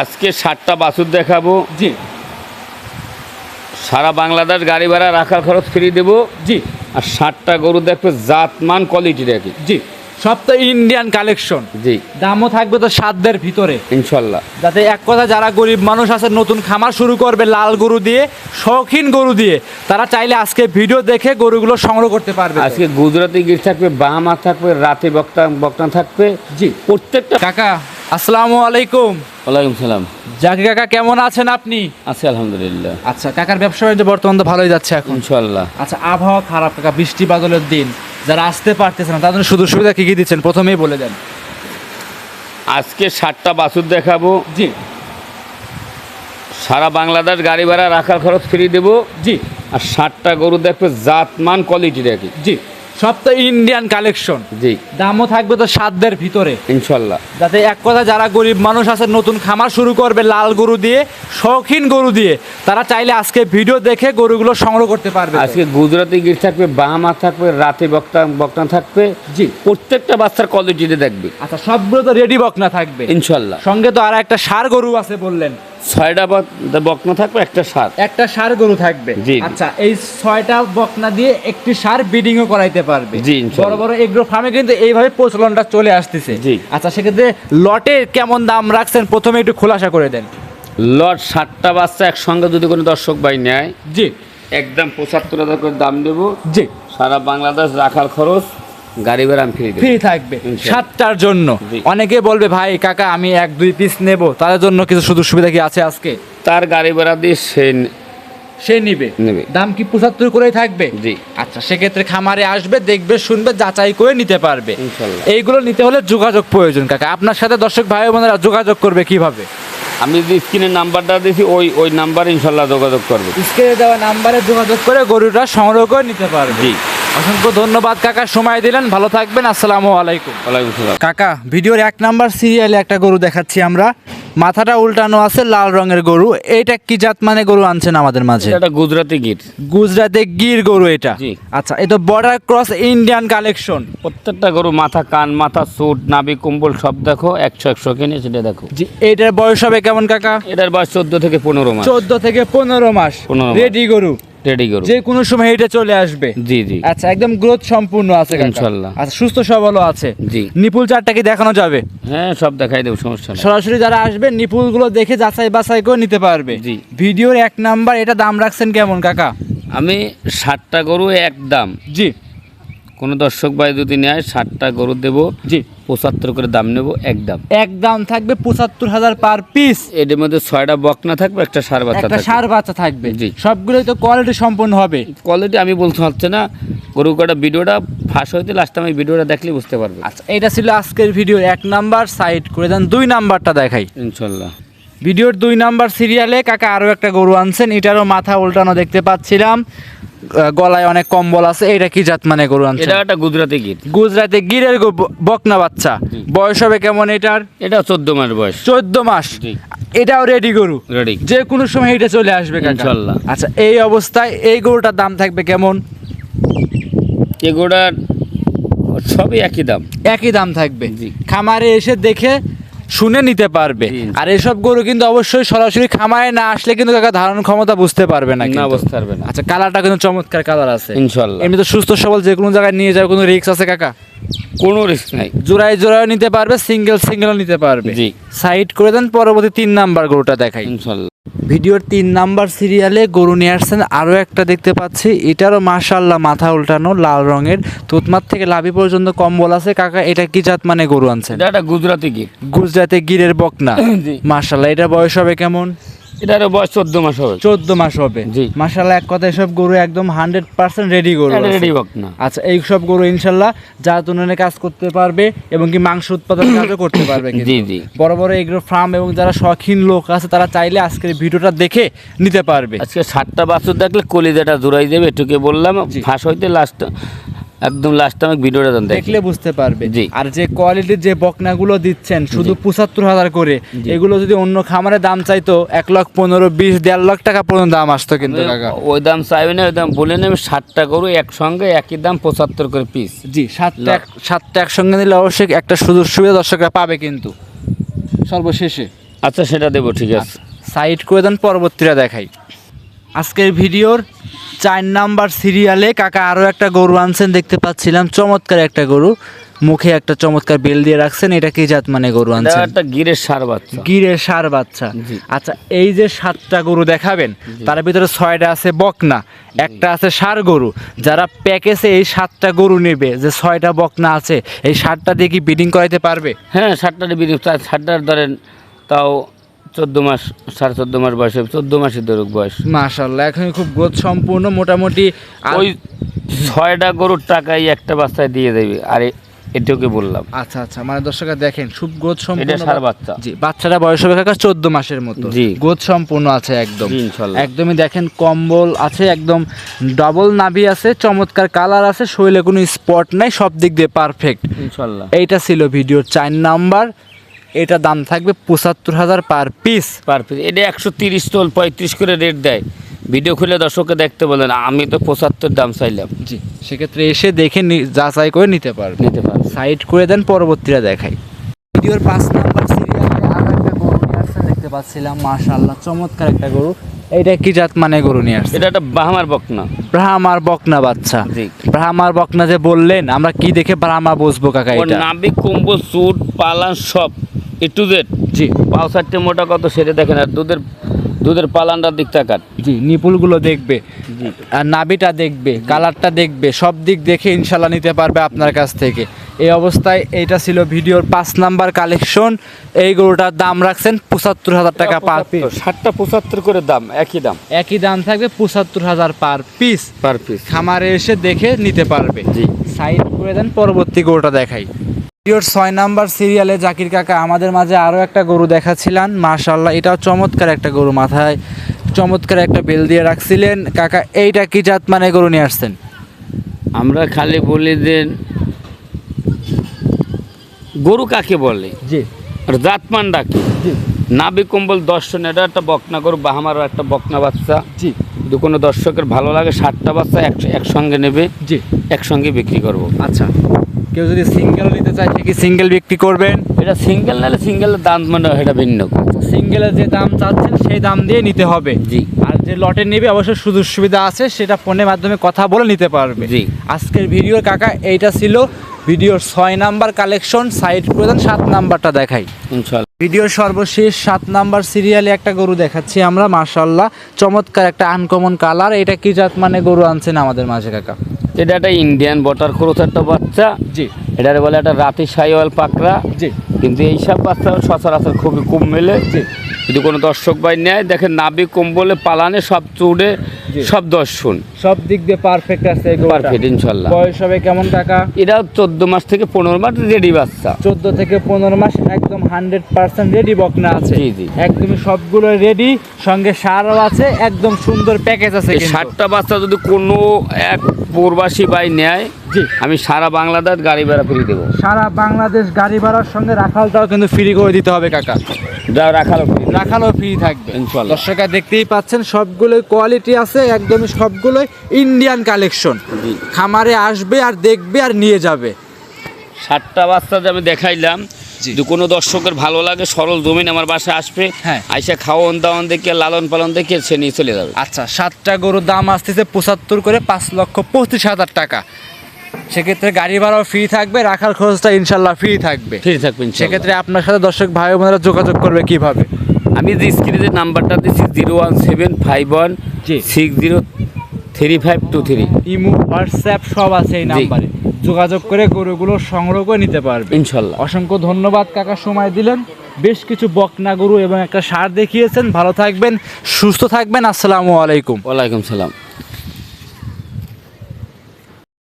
আজকে 7টা বাছুর দেখাবো। জি সারা বাংলাদেশ গাড়ি ভাড়া রাখার খরচ ফ্রি দেবো। জি আর 7টা গরু দেখবে জাতমান কোয়ালিটি রাখি। জি সব তো ইন্ডিয়ান কালেকশন। জি দামও থাকবে তো সাধ্যের ভিতরে ইনশাল্লাহ। যাতে এক কথা যারা গরিব মানুষ আছে নতুন খামার শুরু করবে লাল গরু দিয়ে, শৌখিন গরু দিয়ে, তারা চাইলে আজকে ভিডিও দেখে গরুগুলো সংগ্রহ করতে পারবে। আজকে গুজরাটি গির থাকবে, বাহামা থাকবে, রাতে বকনা থাকবে। জি প্রত্যেকটা। কাকা আসসালামু আলাইকুম। ওয়ালাইকুম সালাম। জাকি কাকা কেমন আছেন আপনি? আছি আলহামদুলিল্লাহ। আচ্ছা কাকার ব্যবসা বাণিজ্য বর্তমান তো ভালোই যাচ্ছে এখন ইনশাল্লাহ। আচ্ছা আবহাওয়া খারাপ কাকা, বৃষ্টি বাদলের দিন, যারা আসতে পারতেছে না তাদের জন্য সুযোগ সুবিধা কি কি দিচ্ছেন প্রথমেই বলে দেন। আজকে 7টা বাছুর দেখাবো। জি সারা বাংলাদেশ গাড়ি ভাড়া রাখার খরচ ফ্রি দেবো। জি আর 7টা গরু দেখবে জাতমান কোয়ালিটি রাখি। জি সব তো ইন্ডিয়ান কালেকশন। জি দামও থাকবে তো সাধ্যের ভিতরে ইনশাল্লাহ। যাতে এক কথা যারা গরিব মানুষ আছে নতুন খামার শুরু করবে লাল গরু দিয়ে, শৌখিন গরু দিয়ে, তারা চাইলে আজকে ভিডিও দেখে গরুগুলো সংগ্রহ করতে পারবে। আজকে গুজরাটি গির থাকবে, বাহামা থাকবে, রাতে বকনা থাকবে। জি প্রত্যেকটা বাচ্চার কোয়ালিটিতে দেখবে। আচ্ছা সবগুলো তো রেডি বকনা থাকবে ইনশাল্লাহ। সঙ্গে তো আর একটা ষাঁড় গরু আছে বললেন। 6টা বকনা থাকবে, একটা সার। একটা ষাঁড় গরু থাকবে। জি। আচ্ছা এই 6টা বকনা দিয়ে একটি ষাঁড় ব্রিডিংও করাইতে পারবে। জি, ইনশাআল্লাহ। বড় বড় এগ্রো ফার্মে কিন্তু এইভাবে প্রচলনটা চলে আসতেছে। জি। আচ্ছা সেক্ষেত্রে লটে কেমন দাম রাখছেন প্রথমে একটু খোলাসা করে দেন। লট 7টা বাচ্চা একসঙ্গে যদি কোনো দর্শক ভাই নেয়, জি একদম 75,000 করে দাম দেবো। জি সারা বাংলাদেশ রাখার খরচ গাড়ি ভাড়া আমি ফ্রি দেবো। ফ্রি থাকবে ইনশাআল্লাহ। 7টার জন্য। জি। অনেকে বলবে ভাই কাকা আমি 1-2 পিস নেব, তাদের জন্য কিছু সুযোগ সুবিধা কি আছে আজকে? তার গাড়ি ভাড়া দিয়ে সে নিবে। নেবে। দাম কি 75 করেই থাকবে? জি আচ্ছা সেক্ষেত্রে খামারে আসবে, দেখবে, শুনবে, যাচাই করে নিতে পারবে। ইনশাল্লাহ। এইগুলো নিতে হলে যোগাযোগ প্রয়োজন কাকা। আপনার সাথে দর্শক ভাই বোনেরা যোগাযোগ করবে কিভাবে? আমি যে স্ক্রিনের নাম্বারটা দিয়েছি ওই নাম্বারে ইনশাল্লাহ যোগাযোগ করবে। স্ক্রিনে দেওয়া নাম্বারে যোগাযোগ করে গরুটা সংগ্রহ করে নিতে পারবে। জি অসংখ্য ধন্যবাদ কাকা, সময় দিলেন, ভালো থাকবেন, আসসালামু আলাইকুম। ওয়ালাইকুম সালাম। কাকা ভিডিওর 1 নাম্বার সিরিয়ালে একটা গরু দেখাচ্ছি আমরা, মাথাটা উল্টানো আছে, লাল রঙের গরু। এইটা কি জাত মানে গরু আনছেন আমাদের মাঝে? এটা গুজরাটি গির। গুজরাটে গির গরু এটা। জি। আচ্ছা এটা বর্ডার ক্রস ইন্ডিয়ান কালেকশন। প্রত্যেকটা গরু মাথা, কান, মাথা, চুট, নাভি, কম্বল সব দেখো। 100 কিনে সেটা দেখো। জি এটার বয়স হবে কেমন কাকা? এটার বয়স 14 থেকে 15 মাস। 14 থেকে 15 মাস 15 মাস। রেডি গরু, রেডি গরু। যে কোনো সময় এটা চলে আসবে। জি জি আচ্ছা একদম গ্রোথ সম্পূর্ণ আছে কাকা। ইনশাআল্লাহ। আচ্ছা সুস্থ সবলও আছে। জি। নিপুল চারটা কি দেখানো যাবে? হ্যাঁ সব দেখাই দেবো, সমস্যা নেই। সরাসরি যারা আসবে নিপুলগুলো দেখে যাচাই বাছাই করে নিতে পারবে। জি। ভিডিওর 1 নাম্বার এটা দাম রাখছেন কেমন কাকা? আমি 7টা গরু একদম, জি কোনো দর্শক ভাই যদি নেয় 7টা গরু দেবো জি 75 করে দাম নেবো একদম। একদম থাকবে 75,000 পার পিস। এর মধ্যে 6টা বকনা থাকবে, একটা সার বাচ্চা একটা থাকবে। ষাঁড় বাচ্চা থাকবে। জি। সবগুলোই তো কোয়ালিটি সম্পন্ন হবে। কোয়ালিটি আমি বলতে হচ্ছে না, গরু কটা ভিডিওটা ফাঁস হইতে লাস্ট আমি ভিডিওটা দেখলে বুঝতে পারবে। আচ্ছা এটা ছিল আজকের ভিডিওর 1 নাম্বার, সাইড করে দেন। 2 নাম্বারটা দেখাই। ইনশাল্লাহ। ভিডিওর 2 নাম্বার সিরিয়ালে কাকা আরও একটা গরু আনছেন, এটারও মাথা উল্টানো দেখতে পাচ্ছিলাম, গলায় অনেক কম্বল আছে। এটা কি জাত মানে গরু আনছেন? এটা একটা গুজরাটি গির। গুজরাটে গিরের বকনা বাচ্চা। বয়স হবে কেমন এটার? এটা 14 মাস বয়স। 14 মাস। জি এটাও রেডি গরু, রেডি যে কোনো সময় এটা চলে আসবে কাকা। ইনশাল্লাহ। আচ্ছা এই অবস্থায় এই গরুটার দাম থাকবে কেমন? এগুলোর সবই একই দাম। একই দাম থাকবে। জি। খামারে এসে দেখে শুনে নিতে পারবে। জি। আর এসব গরু কিন্তু অবশ্যই সরাসরি খামারে না আসলে কিন্তু কাকা ধারণ ক্ষমতা বুঝতে পারবে না না কিন্তু। বুঝতে পারবে না। আচ্ছা কালারটা কিন্তু চমৎকার কালার আছে ইনশাল্লাহ। এমনি তো সুস্থ সবল যে কোনো জায়গায় নিয়ে যাওয়ার কোনো রিস্ক আছে কাকা? কোনো রিস্ক নাই। জোড়ায় জোড়ায় নিতে পারবে, সিঙ্গেল নিতে পারবে। জি সাইড করে দেন, পরবর্তী 3 নাম্বার গরুটা দেখাই। ইনশাল্লাহ। ভিডিওর 3 নাম্বার সিরিয়ালে গরু নিয়ে আসছেন আরও একটা দেখতে পাচ্ছি, এটারও মাশাআল্লাহ মাথা উল্টানো, লাল রঙের, তোতমার থেকে লাভি পর্যন্ত কম্বল আছে। কাকা এটা কি জাত মানে গরু আনছেন? এটা একটা গুজরাটি গির। গুজরাটে গিরের বকনা। জি। মাশাআল্লাহ এটার বয়স হবে কেমন? এটার বয়স 14 মাস হবে। 14 মাস হবে। জি। মাশাআল্লাহ এক কথায় সব গরু একদম 100% রেডি গরু এটা আছে। রেডি বকনা। আচ্ছা এই সব গরু ইনশাআল্লাহ জাত উন্নয়নে কাজ করতে পারবে এবং কি মাংস উৎপাদন কাজও করতে পারবে কিন্তু। জি জি বড় বড় এগ্রো ফার্ম এবং যারা শৌখিন লোক আছে তারা চাইলে আজকের ভিডিওটা দেখে নিতে পারবে। আজকে 7টা বাছুর দেখলে কলিজাটা জোড়াই দেবে, এটুকে বললাম। জি। ফাঁস হইতে লাস্ট একদম লাস্ট আমি ভিডিওটা দেখলে দেখলে বুঝতে পারবে। জি। আর যে কোয়ালিটির যে বকনাগুলো দিচ্ছেন শুধু 75,000 করে, জি। এগুলো যদি অন্য খামারে দাম চাইতো 1,15,000, 20, 1.5 লাখ টাকা পর্যন্ত দাম আসতো কিন্তু কাকা। ওই দাম চাইবে না, ওই দাম বলে নেবে। 7টা গরু একসঙ্গে একই দাম 75 করে পিস। জি 7টা একসঙ্গে নিলে অবশ্যই একটা সুযোগ সুবিধা দর্শকরা পাবে কিন্তু সর্বশেষে। আচ্ছা সেটা দেবো, ঠিক আছে। সাইড করে দেন, পরবর্তীটা দেখাই। আজকের ভিডিওর 4 নাম্বার সিরিয়ালে কাকা আরও একটা গরু আনছেন দেখতে পাচ্ছিলাম, চমৎকার একটা গরু, মুখে একটা চমৎকার বেল দিয়ে রাখছেন। এটা কি জাত মানে গরু এটা আনছেন? একটা গিরের সার বাচ্চা। গিরের ষাঁড় বাচ্চা। জি। আচ্ছা, এই যে 7টা গরু দেখাবেন, তার ভিতরে 6টা আছে বকনা, একটা আছে ষাঁড় গরু। যারা প্যাকেজে এই 7টা গরু নেবে, যে 6টা বকনা আছে, এই 7টা দিয়ে কি ব্রিডিং করাইতে পারবে? হ্যাঁ, 7টার বিধি, 7টার ধরেন তাও 14 মাস, 14.5 মাস বয়সে, 14 মাসের ধরুক বয়স। মাশাআল্লাহ, এখন খুব গ্রোথ সম্পূর্ণ মোটামুটি। ওই 6টা গরুর টাকাই একটা বাচ্চায় দিয়ে দেবে, আর এটাকে বললাম। আচ্ছা আচ্ছা, মানে দর্শকরা দেখেন খুব গ্রোথ সম্পূর্ণ। এটা ষাঁড় বাচ্চা। জি, বাচ্চাটা বয়স হবে কাকা 14 মাসের মতো। জি। গ্রোথ সম্পূর্ণ আছে একদম। জি, ইনশাল্লাহ। একদমই দেখেন, কম্বল আছে, একদম ডাবল নাভি আছে, চমৎকার কালার আছে, শরীরে কোনো স্পট নাই, সব দিক দিয়ে পারফেক্ট। ইনশাল্লাহ। এইটা ছিল ভিডিওর 4 নাম্বার। এটা দাম থাকবে 75,000 পার পিস। পার পিস এটা 130 তোল 35 করে রেট দেয়। ভিডিও খুলে দর্শককে দেখতে বলেন, আমি তো 75 দাম চাইলাম। জি, সেক্ষেত্রে এসে দেখে যাচাই করে নিতে পারবে। নিতে পারবে। সাইড করে দেন, পরবর্তীটা দেখাই। ভিডিওর 5 নাম্বার সিরিয়ালে আরো একটা গরু নিয়ে আসছে দেখতে পাচ্ছিলাম, মাশাআল্লাহ চমৎকার একটা গরু। এইটা কি জাত মানে গরু নিয়ে আসছে? এটা একটা বাহামার বকনা। ব্রাহ্মার বকনা বাচ্চা। জি। ব্রাহ্মার বকনা যে বললেন, আমরা কি দেখে ব্রাহ্মা বুঝবো কাকা ওর এটা? নাভি, কম্বল, চুট, পালান সব A to Z। জি পাও 4টে মোটা কত সেটা দেখেন, আর দুধের পালানটার দিক তাকান। জি, নিপুলগুলো দেখবে, জি। আর নাভিটা দেখবে, কালারটা দেখবে, সব দিক দেখে ইনশাল্লাহ নিতে পারবে আপনার কাছ থেকে। এই অবস্থায় এইটা ছিল ভিডিওর 5 নাম্বার কালেকশন। এই গরুটার দাম রাখছেন 75,000 টাকা পার পিস। 7টা 75 করে দাম, একই দাম। একই দাম থাকবে 75,000 পার পিস। Per piece. খামারে এসে দেখে নিতে পারবে। জি। সাইড করে দেন, পরবর্তী গরুটা দেখাই। ভিডিওর 6 নাম্বার সিরিয়ালে জাকির কাকা আমাদের মাঝে আরও একটা গরু দেখাচ্ছিলেন, মাশাআল্লাহ এটাও চমৎকার একটা গরু, মাথায় চমৎকার একটা বেল দিয়ে রাখছিলেন। কাকা এইটা কি জাত মানে গরু নিয়ে আসছেন? আমরা খালি বলি যে গরু কাকে বলে, জি আর জাতমান ডাকি। জি নাভি, কম্বল, দর্শন, এটা একটা বকনা গরু, বাহামারও একটা বকনা বাচ্চা। জি যদি কোনো দর্শকের ভালো লাগে 7টা বাচ্চা একসঙ্গে নেবে, জি। একসঙ্গে বিক্রি করব। আচ্ছা, কেউ যদি সিঙ্গেল নিতে চায় সে কি সিঙ্গেল বিক্রি করবেন? এটা সিঙ্গেল নিলে সিঙ্গেলের দাম মানে এটা ভিন্ন। সিঙ্গেলের যে দাম চাচ্ছেন সেই দাম দিয়ে নিতে হবে। জি। আর যে লটে নেবে অবশ্যই সুযোগ সুবিধা আছে, সেটা ফোনের মাধ্যমে কথা বলে নিতে পারবে। জি। আজকের ভিডিওর কাকা এইটা ছিল ভিডিওর 6 নাম্বার কালেকশন। সাইড করে দেন, 7 নাম্বারটা দেখাই। ইনশাল্লাহ। ভিডিওর সর্বশেষ 7 নাম্বার সিরিয়ালে একটা গরু দেখাচ্ছি আমরা, মাশাআল্লাহ চমৎকার একটা আনকমন কালার। এটা কি জাত মানে গরু আনছেন আমাদের মাঝে কাকা? এটা একটা ইন্ডিয়ান বটার ক্রস একটা বাচ্চা। জি এটারে বলে একটা রাতি সাইওয়াল পাকড়া। জি কিন্তু এইসব বাচ্চা সচরাচর খুবই কম মেলে। জি। যদি কোনো দর্শক ভাই নেয়, দেখেন নাভি, কম্বলে, পালানে সব চুড়ে জি। সব দর্শন সব দিক দিয়ে পারফেক্ট আছে এই গরুটা। পারফেক্ট ইনশাল্লাহ। বয়স হবে কেমন কাকা? এটাও 14 মাস থেকে 15 মাস রেডি বাচ্চা। 14 থেকে 15 মাস, একদম 100% রেডি বকনা আছে। জি, জি। একদমই সবগুলো রেডি, সঙ্গে সারও আছে, একদম সুন্দর প্যাকেজ আছে এই কিন্তু। 7টা বাচ্চা যদি কোনো এক প্রবাসী ভাই নেয়, জি। আমি সারা বাংলাদেশ গাড়ি ভাড়া ফ্রি দেবো। সারা বাংলাদেশ গাড়ি ভাড়ার সঙ্গে রাখালটাও কিন্তু ফ্রি করে দিতে হবে কাকা। যা রাখালো free। রাখালও ফ্রি থাকবে ইনশাল্লাহ। দর্শকরা দেখতেই পাচ্ছেন সবগুলোই কোয়ালিটি আছে, একদমই সবগুলোই ইন্ডিয়ান কালেকশন। জি। খামারে আসবে আর দেখবে আর নিয়ে যাবে। 7টা বাচ্চা যে আমি দেখাইলাম, জি। যদি কোনো দর্শকের ভালো লাগে সরল জমিন আমার বাসায় আসবে, হ্যাঁ। আইসা খাওয়ান দাওয়ান দেখে লালন পালন দেখে সে নিয়ে চলে যাবে। আচ্ছা, 7টা গরুর দাম আসতেছে 75 করে, 5,25,000 টাকা। সেক্ষেত্রে গাড়ি ভাড়াও ফ্রি থাকবে, রাখার খরচটা ইনশাল্লাহ ফ্রি থাকবে। ফ্রি থাকবে ইনশাল্লাহ। সেক্ষেত্রে আপনার সাথে দর্শক ভাই বোনেরা যোগাযোগ করবে কিভাবে? আমি যে স্ক্রিনে নাম্বারটা দিচ্ছি 01751603523। ইমো, হোয়াটসঅ্যাপ সব আছে এই নাম্বারে, যোগাযোগ করে গরুগুলো সংগ্রহ করে নিতে পারবে ইনশাল্লাহ। অসংখ্য ধন্যবাদ কাকা, সময় দিলেন। বেশ কিছু বকনা গরু এবং একটা ষাঁড় দেখিয়েছেন। ভালো থাকবেন, সুস্থ থাকবেন। আসসালামু আলাইকুম। ওয়ালাইকুম সালাম।